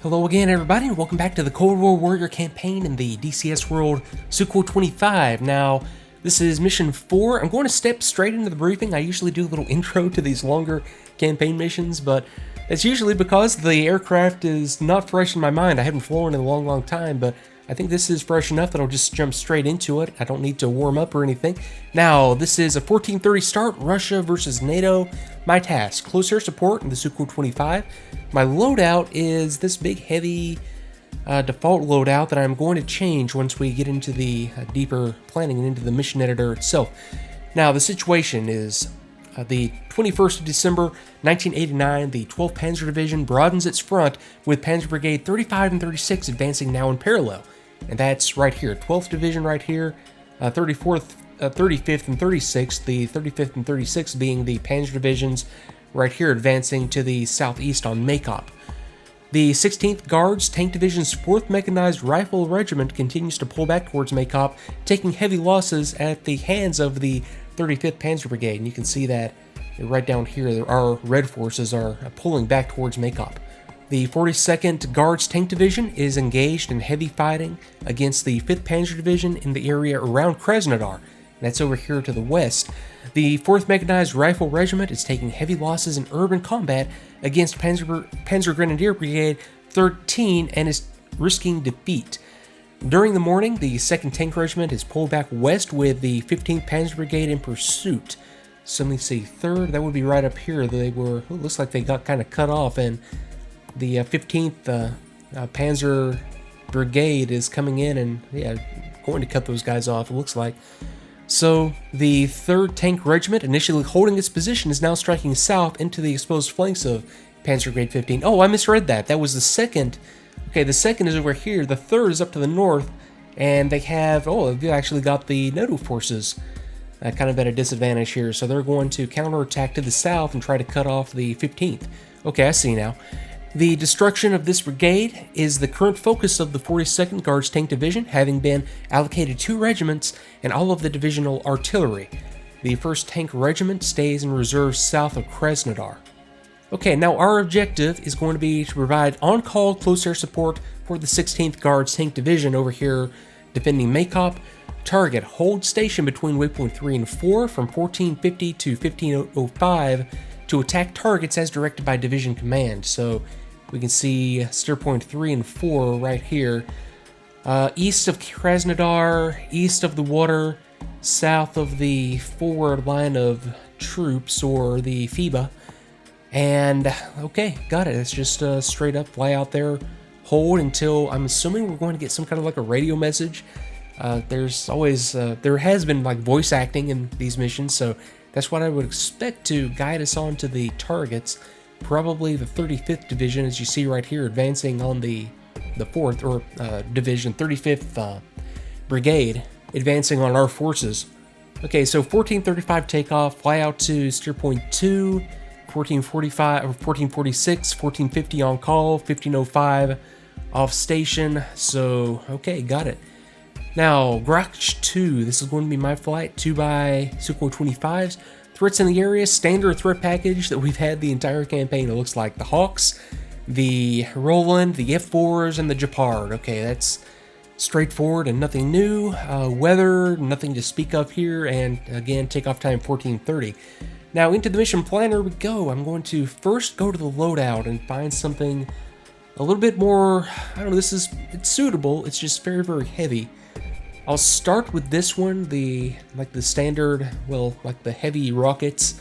Hello again, everybody, and welcome back to the Cold War Warrior campaign in the DCS world Su-25. Now, this is mission 4. I'm going to step straight into the briefing. I usually do a little intro to these longer campaign missions, but it's usually because the aircraft is not fresh in my mind. I haven't flown in a long time, but I think this is fresh enough that I'll just jump straight into it. I don't need to warm up or anything. Now, this is a 14:30 start, Russia versus NATO. My task, close air support in the Su-25. My loadout is this big, heavy default loadout that I'm going to change once we get into the deeper planning and into the mission editor itself. Now, the situation is the 21st of December, 1989, the 12th Panzer Division broadens its front with Panzer Brigade 35 and 36 advancing now in parallel. And that's right here, 12th Division right here, 34th, 35th and 36th, the 35th and 36th being the Panzer Divisions right here advancing to the southeast on Makop. The 16th Guards Tank Division's 4th Mechanized Rifle Regiment continues to pull back towards Makop, taking heavy losses at the hands of the 35th Panzer Brigade. And you can see that right down here, our red forces are pulling back towards Makop. The 42nd Guards Tank Division is engaged in heavy fighting against the 5th Panzer Division in the area around Krasnodar. That's over here to the west. The 4th Mechanized Rifle Regiment is taking heavy losses in urban combat against Panzer Grenadier Brigade 13 and is risking defeat. During the morning, the 2nd Tank Regiment is pulled back west with the 15th Panzer Brigade in pursuit. So let me see, 3rd, that would be right up here. They were, it looks like they got kind of cut off, and the 15th Panzer Brigade is coming in and, going to cut those guys off, it looks like. So, the 3rd Tank Regiment, initially holding its position, is now striking south into the exposed flanks of Panzer Brigade 15. Oh, I misread that. That was the 2nd. Okay, the 2nd is over here. The 3rd is up to the north, and they have, they've actually got the NATO forces kind of at a disadvantage here. So they're going to counterattack to the south and try to cut off the 15th. Okay, I see now. The destruction of this brigade is the current focus of the 42nd Guards Tank Division, having been allocated 2 regiments and all of the divisional artillery. The 1st Tank Regiment stays in reserve south of Krasnodar. Okay, now our objective is going to be to provide on-call close air support for the 16th Guards Tank Division over here defending Makop. Target, hold station between waypoint 3 and 4 from 1450 to 1505 to attack targets as directed by Division Command. So we can see steer point 3 and 4 right here. East of Krasnodar, east of the water, south of the forward line of troops, or the FIBA. And, okay, got it. It's just straight up fly out there, hold until, I'm assuming we're going to get some kind of like a radio message. There's always, there has been like voice acting in these missions, so that's what I would expect to guide us on to the targets. Probably the 35th Division, as you see right here, advancing on the 4th, or Division, 35th Brigade, advancing on our forces. Okay, so 1435 takeoff, fly out to steer point 2, 1445, or 1446, 1450 on call, 1505 off station. So, okay, got it. Now, Grach 2, this is going to be my flight, 2 by Su-25s. Threats in the area, standard threat package that we've had the entire campaign. It looks like the Hawks, the Roland, the F4s, and the Gepard. Okay, that's straightforward and nothing new. Weather, nothing to speak of here, and again, takeoff time 14:30. Now, into the mission planner we go. I'm going to first go to the loadout and find something a little bit more, I don't know, it's suitable, it's just very heavy. I'll start with this one, the standard, like the heavy rockets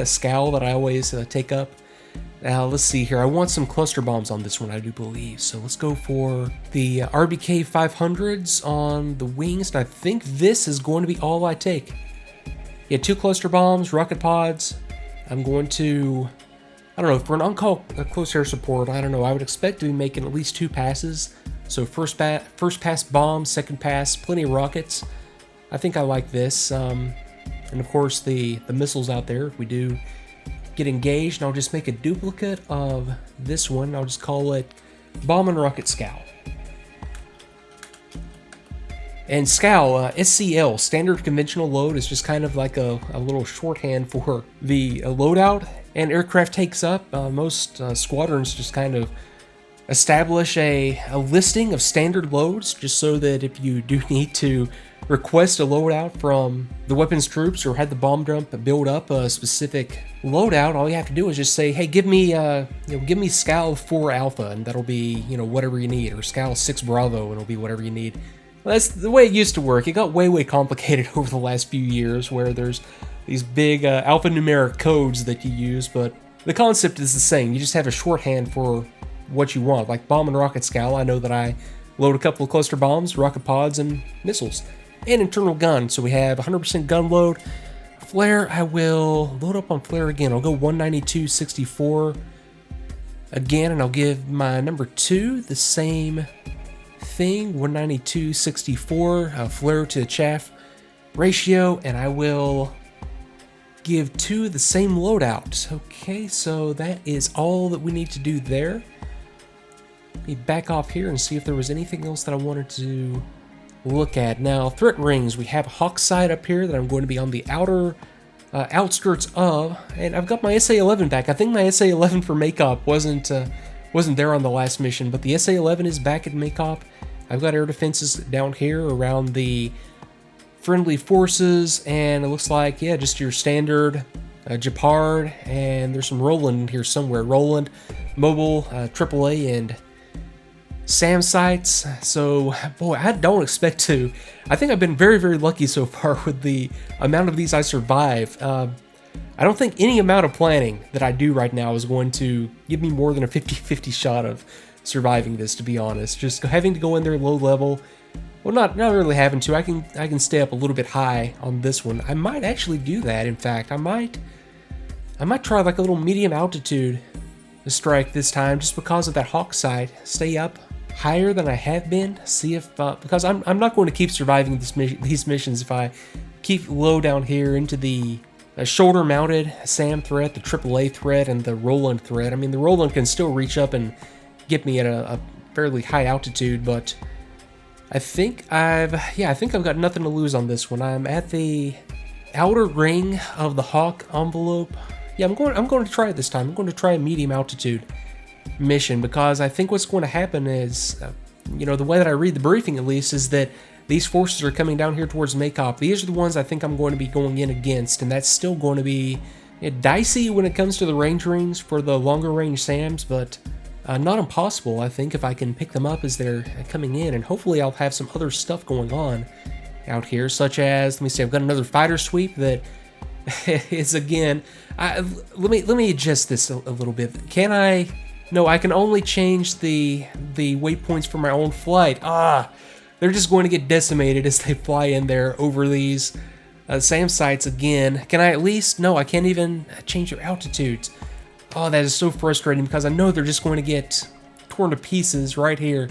scowl that I always take up. Now, let's see here. I want some cluster bombs on this one, I do believe. So let's go for the RBK 500s on the wings. And I think this is going to be all I take. Yeah, 2 cluster bombs, rocket pods. I'm going to, I don't know, for an on-call close air support, I don't know, I would expect to be making at least 2 passes. So first pass bombs, second pass, plenty of rockets. I think I like this. And of course the missiles out there, if we do get engaged, and I'll just make a duplicate of this one. I'll just call it Bomb and Rocket Scowl. And Scowl, SCL, Standard Conventional Load, is just kind of like a little shorthand for the loadout. And aircraft takes up. Most squadrons just kind of establish a listing of standard loads, just so that if you do need to request a loadout from the weapons troops or had the bomb dump build up a specific loadout, all you have to do is just say, hey, give me give me Scal 4 Alpha, and that'll be, whatever you need, or Scal 6 Bravo, and it'll be whatever you need. Well, that's the way it used to work. It got way complicated over the last few years, where there's these big alphanumeric codes that you use, but the concept is the same. You just have a shorthand for what you want. Like bomb and rocket Scal, I know that I load a couple of cluster bombs, rocket pods, and missiles. And internal gun, so we have 100% gun load. Flare, I will load up on flare again. I'll go 192.64 again, and I'll give my number 2 the same thing, 192.64 flare to chaff ratio, and I will give 2 the same loadout. Okay, so that is all that we need to do there. Let me back off here and see if there was anything else that I wanted to look at. Now, threat rings, we have Hawk side up here that I'm going to be on the outer outskirts of, and I've got my SA-11 back. I think my SA-11 for Makeup wasn't there on the last mission, but the SA-11 is back at Makeup. I've got air defenses down here around the friendly forces, and it looks like, yeah, just your standard Gepard, and there's some Roland in here somewhere. Roland, Mobile, AAA, and SAM sites. So, boy, I don't expect to. I think I've been very lucky so far with the amount of these I survive. I don't think any amount of planning that I do right now is going to give me more than a 50-50 shot of surviving this, to be honest. Just having to go in there low level. Well, not really having to. I can stay up a little bit high on this one. I might actually do that. In fact, I might try like a little medium altitude strike this time, just because of that Hawk side. Stay up higher than I have been. See if because I'm not going to keep surviving these missions if I keep low down here into the shoulder-mounted SAM threat, the AAA threat, and the Roland threat. I mean, the Roland can still reach up and get me at a fairly high altitude, but I think I've got nothing to lose on this one. I'm at the outer ring of the Hawk envelope. Yeah, I'm going to try it this time. I'm going to try a medium altitude mission, because I think what's going to happen is, the way that I read the briefing at least, is that these forces are coming down here towards Makop. These are the ones I think I'm going to be going in against, and that's still going to be dicey when it comes to the range rings for the longer range SAMs, but not impossible, I think, if I can pick them up as they're coming in, and hopefully I'll have some other stuff going on out here, such as, let me see, I've got another fighter sweep that is, again, let me adjust this a little bit. Can I? No, I can only change the waypoints for my own flight. They're just going to get decimated as they fly in there over these SAM sites again. Can I at least? No, I can't even change their altitudes. Oh, that is so frustrating, because I know they're just going to get torn to pieces right here.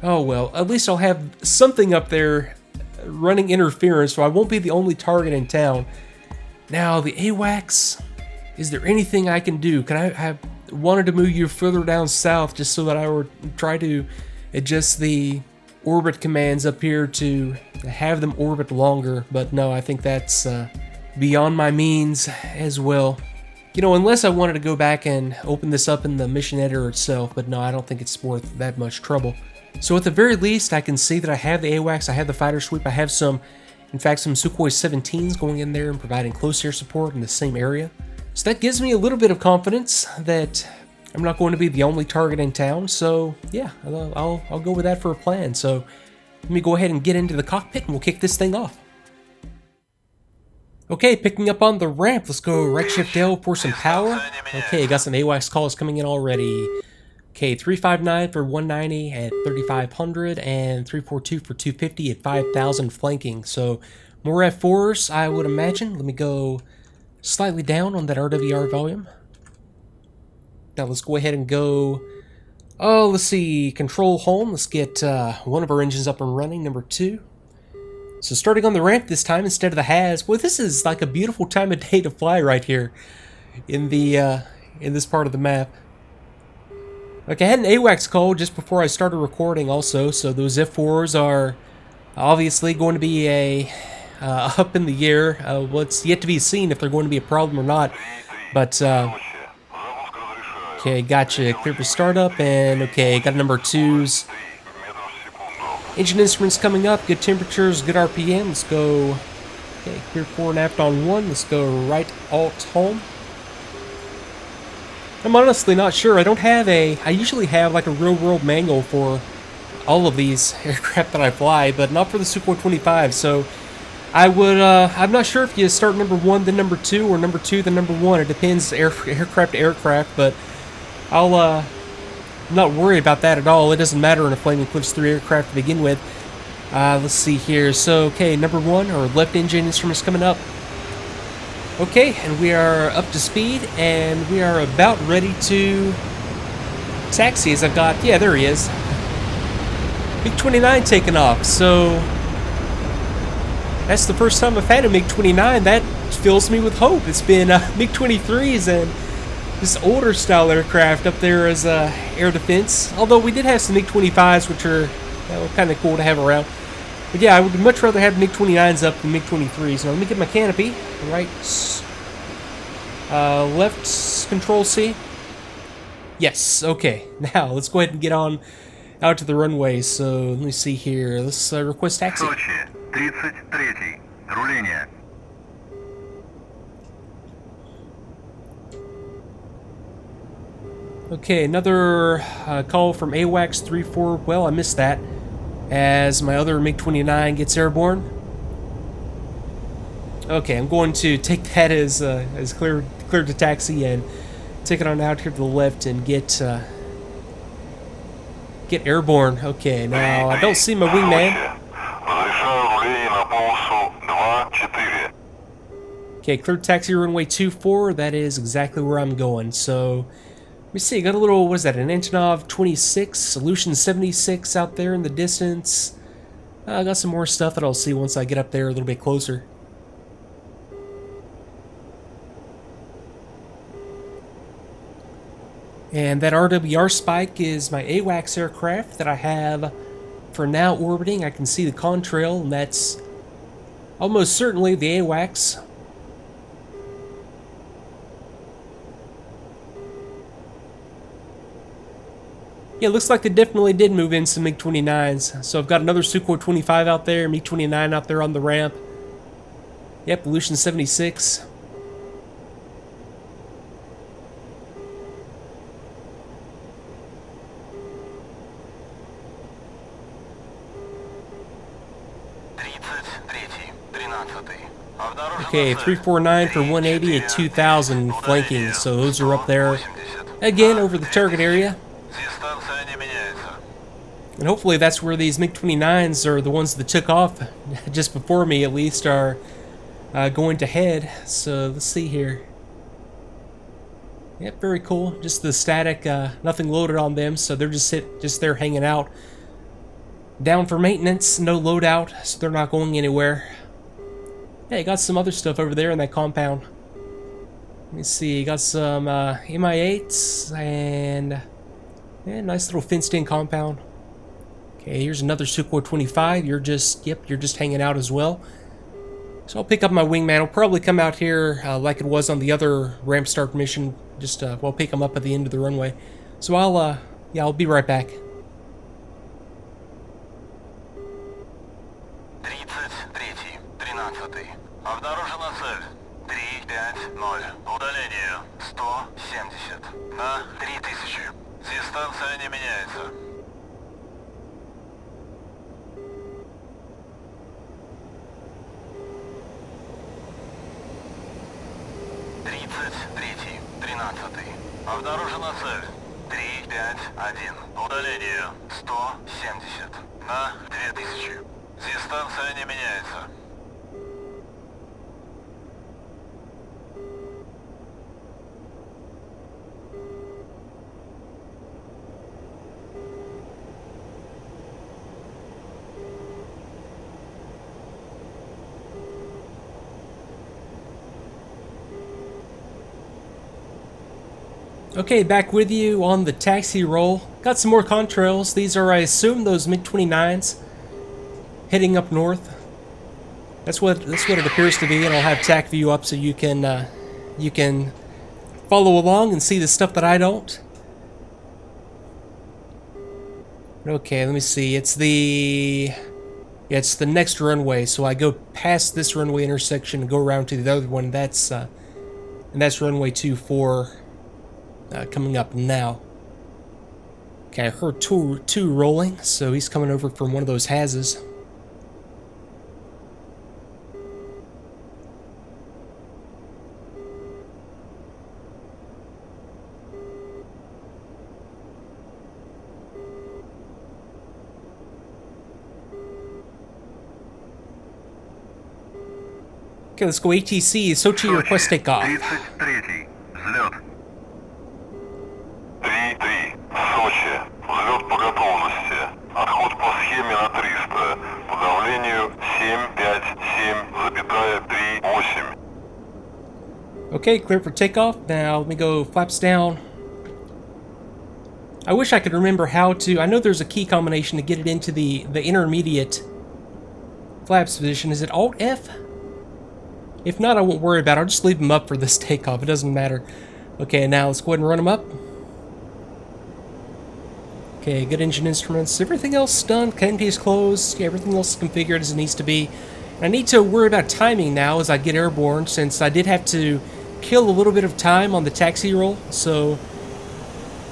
Oh well, at least I'll have something up there running interference, so I won't be the only target in town. Now, the AWACS, is there anything I can do? Can I wanted to move you further down south just so that I would try to adjust the orbit commands up here to have them orbit longer, but no, I think that's beyond my means as well. Unless I wanted to go back and open this up in the mission editor itself, but no, I don't think it's worth that much trouble. So at the very least, I can see that I have the AWACS, I have the fighter sweep, I have some Sukhoi 17s going in there and providing close air support in the same area. So that gives me a little bit of confidence that I'm not going to be the only target in town, so yeah, I'll go with that for a plan. So let me go ahead and get into the cockpit and we'll kick this thing off. Okay, picking up on the ramp, let's go right shift L for some power. Okay, got some AWACS calls coming in already. Okay, 359 for 190 at 3,500 and 342 for 250 at 5,000 flanking. So more F4s, I would imagine. Let me go slightly down on that RWR volume. Now let's go ahead and go, let's see, control home. Let's get one of our engines up and running, number 2. So starting on the ramp this time instead of the has. Well, this is like a beautiful time of day to fly right here in the in this part of the map. Okay, I had an AWACS call just before I started recording also, so those F4s are obviously going to be up in the air. Well, it's yet to be seen if they're going to be a problem or not. But Okay, gotcha. Clear for startup, and okay, got number 2s. Engine instruments coming up, good temperatures, good RPM. Let's go. Okay, clear fore and aft on 1. Let's go right alt home. I'm honestly not sure. I usually have like a real world manual for all of these aircraft that I fly, but not for the Su-25. So I'm not sure if you start number 1 then number 2 or number 2 then number 1. It depends aircraft to aircraft, but I'm not worried about that at all. It doesn't matter in a Flaming Cliffs 3 aircraft to begin with. Let's see here. So, okay, number 1, or left engine instruments coming up. Okay, and we are up to speed, and we are about ready to taxi. As I've got, yeah, there he is. MiG-29 taking off. So that's the first time I've had a MiG-29. That fills me with hope. It's been MiG-23s and this older style aircraft up there as air defense. Although we did have some MiG-25s, which are kind of cool to have around. But yeah, I would much rather have MiG-29s up than MiG-23s. Now let me get my canopy. Right, left, Control C. Yes, okay. Now let's go ahead and get on out to the runway. So let me see here. Let's request taxi. Okay, another call from AWACS 34. Well, I missed that as my other MiG-29 gets airborne. Okay, I'm going to take that as clear to taxi and take it on out here to the left and get airborne. Okay, now I don't see my wingman. Okay, clear taxi runway 24. That is exactly where I'm going. So let me see, got a little, what is that, an Antonov 26, Solution 76 out there in the distance. I got some more stuff that I'll see once I get up there a little bit closer. And that RWR Spike is my AWACS aircraft that I have for now orbiting. I can see the contrail, and that's almost certainly the AWACS. Yeah, it looks like they definitely did move in some MiG-29s. So I've got another Su-25 out there, MiG-29 out there on the ramp. Yep, Solution 76. Okay, 349 for 180 at 2,000 flanking, so those are up there again over the target area. And hopefully that's where these MiG-29s, or the ones that took off just before me at least, are going to head. So let's see here. Yep, very cool. Just the static, nothing loaded on them, so they're just there hanging out. Down for maintenance, no loadout, so they're not going anywhere. Yeah, you got some other stuff over there in that compound. Let me see, you got some Mi-8s and yeah, nice little fenced-in compound. Okay, here's another Su-25. You're just hanging out as well. So I'll pick up my wingman. I'll probably come out here like it was on the other ramp start mission. Just we'll pick him up at the end of the runway. So I'll be right back. Обнаружена цель. 350. Удаление 170. На 3000. Дистанция не меняется. Обнаружена цель. 351. Удаление 170. На 2000. Дистанция не меняется. Okay, back with you on the taxi roll. Got some more contrails. These are, I assume, those MiG-29s heading up north. That's what it appears to be, and I'll have TACVIEW up so you can follow along and see the stuff that I don't. Okay, let me see. It's the... Yeah, it's the next runway, so I go past this runway intersection and go around to the other one. That's runway 24 coming up now. Okay, I heard two rolling, so he's coming over from one of those HOTAS. Okay, let's go ATC. Sochi request takeoff. 33-й. Взлет. 3-3. Сочи. Взлет по готовности. Отход по схеме на 300. По давлению 757,38. Okay, clear for takeoff. Now let me go flaps down. I wish I could remember how to... I know there's a key combination to get it into the intermediate flaps position. Is it Alt-F? If not, I won't worry about it. I'll just leave them up for this takeoff. It doesn't matter. Okay, now let's go ahead and run them up. Okay, good engine instruments. Everything else done. Canopy is closed. Yeah, everything else is configured as it needs to be. I need to worry about timing now as I get airborne, since I did have to kill a little bit of time on the taxi roll. So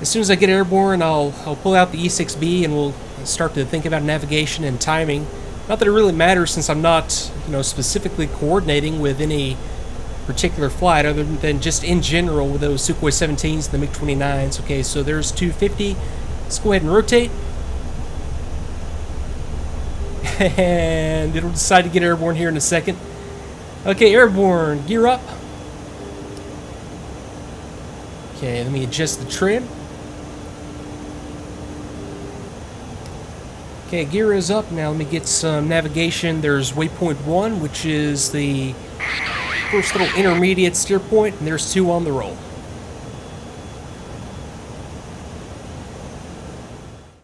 as soon as I get airborne, I'll pull out the E6B and we'll start to think about navigation and timing. Not that it really matters, since I'm not, you know, specifically coordinating with any particular flight other than just in general with those Sukhoi 17s and the MiG-29s. Okay, so there's 250. Let's go ahead and rotate. And it'll decide to get airborne here in a second. Okay, airborne, gear up. Okay, let me adjust the trim. Okay, gear is up. Now let me get some navigation. There's waypoint 1, which is the first little intermediate steer point, and there's 2 on the roll.